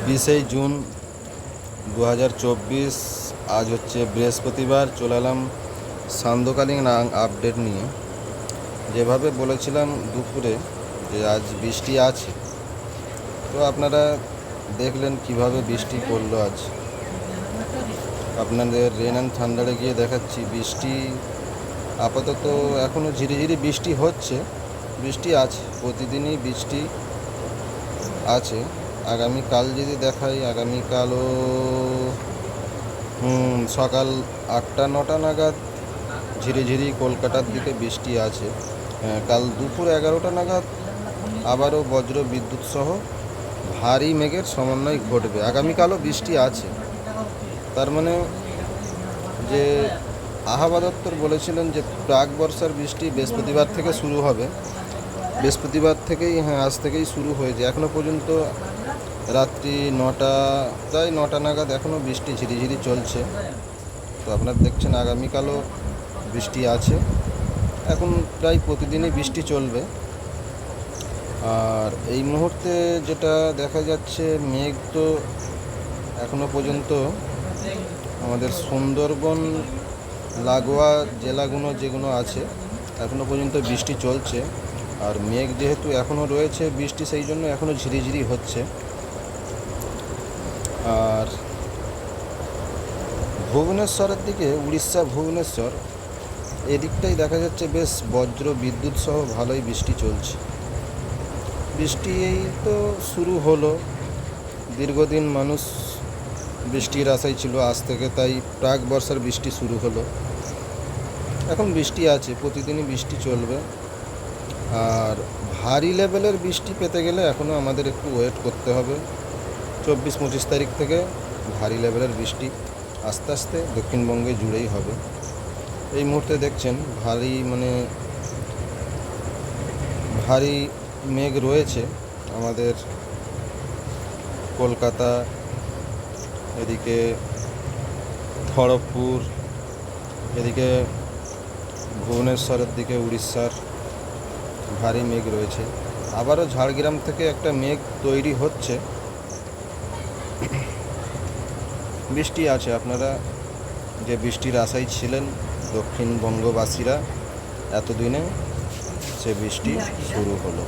20 June 2024। আজ হচ্ছে বৃহস্পতিবার। চলে এলাম সান্ধ্যকালীন আপডেট নিয়ে। যেভাবে বলেছিলাম দুপুরে যে আজ বৃষ্টি আছে, তো আপনারা দেখলেন কিভাবে বৃষ্টি পড়লো আজ। আপনাদের রেন অ্যান্ড থান্ডারে গিয়ে দেখাচ্ছি বৃষ্টি আপাতত এখনও ঝিরিঝিরি বৃষ্টি হচ্ছে, বৃষ্টি আছে, প্রতিদিনই বৃষ্টি আছে। আগামীকাল যদি দেখাই, আগামীকালও সকাল 8টা-9টা নাগাদ ঝিরিঝিরি কলকাতার দিকে বৃষ্টি আছে। কাল দুপুর 11টা নাগাদ আবারও বজ্র বিদ্যুৎ সহ ভারী মেঘের সমন্বয় ঘটবে। আগামীকালও বৃষ্টি আছে। তার মানে যে আবহাওয়া দপ্তর বলেছিলেন যে প্রাক বর্ষার বৃষ্টি বৃহস্পতিবার থেকে শুরু হবে, বৃহস্পতিবার থেকেই আজ থেকেই শুরু হয়েছে। এখনও পর্যন্ত রাত্রি 9টা, প্রায় 9টা নাগাদ এখনও বৃষ্টি ঝিরিঝিরি চলছে। তো আপনারা দেখছেন আগামীকালও বৃষ্টি আছে। এখন প্রায় প্রতিদিনই বৃষ্টি চলবে। আর এই মুহূর্তে যেটা দেখা যাচ্ছে, মেঘ তো এখনও পর্যন্ত আমাদের সুন্দরবন লাগোয়া জেলাগুলো যেগুলো আছে এখনও পর্যন্ত বৃষ্টি চলছে। আর মেঘ যেহেতু এখনও রয়েছে, বৃষ্টি সেই জন্য এখনও ঝিরিঝিরি হচ্ছে। আর ভুবনেশ্বরের দিকে, উড়িষ্যা ভুবনেশ্বর এদিকটাই দেখা যাচ্ছে বেশ বজ্র বিদ্যুৎ সহ ভালোই বৃষ্টি চলছে। বৃষ্টি এই তো শুরু হলো। দীর্ঘদিন মানুষ বৃষ্টির আশায় ছিল, আজ থেকে তাই প্রাক বর্ষার বৃষ্টি শুরু হলো। এখন বৃষ্টি আছে, প্রতিদিনই বৃষ্টি চলবে। আর ভারী লেভেলের বৃষ্টি পেতে গেলে এখনও আমাদের একটু ওয়েট করতে হবে। 24-25 তারিখ থেকে ভারী লেভেলের বৃষ্টি আস্তে আস্তে দক্ষিণবঙ্গে জুড়েই হবে। এই মুহূর্তে দেখছেন ভারী মেঘ রয়েছে আমাদের কলকাতা, এদিকে খড়গপুর, এদিকে ভুবনেশ্বরের দিকে উড়িষ্যার ভারী মেঘ রয়েছে। আবারও ঝাড়গ্রাম থেকে একটা মেঘ তৈরি হচ্ছে, বৃষ্টি আছে। আপনারা যে বৃষ্টির আশায় ছিলেন দক্ষিণবঙ্গবাসীরা, এতদিনে সে বৃষ্টি শুরু হলো।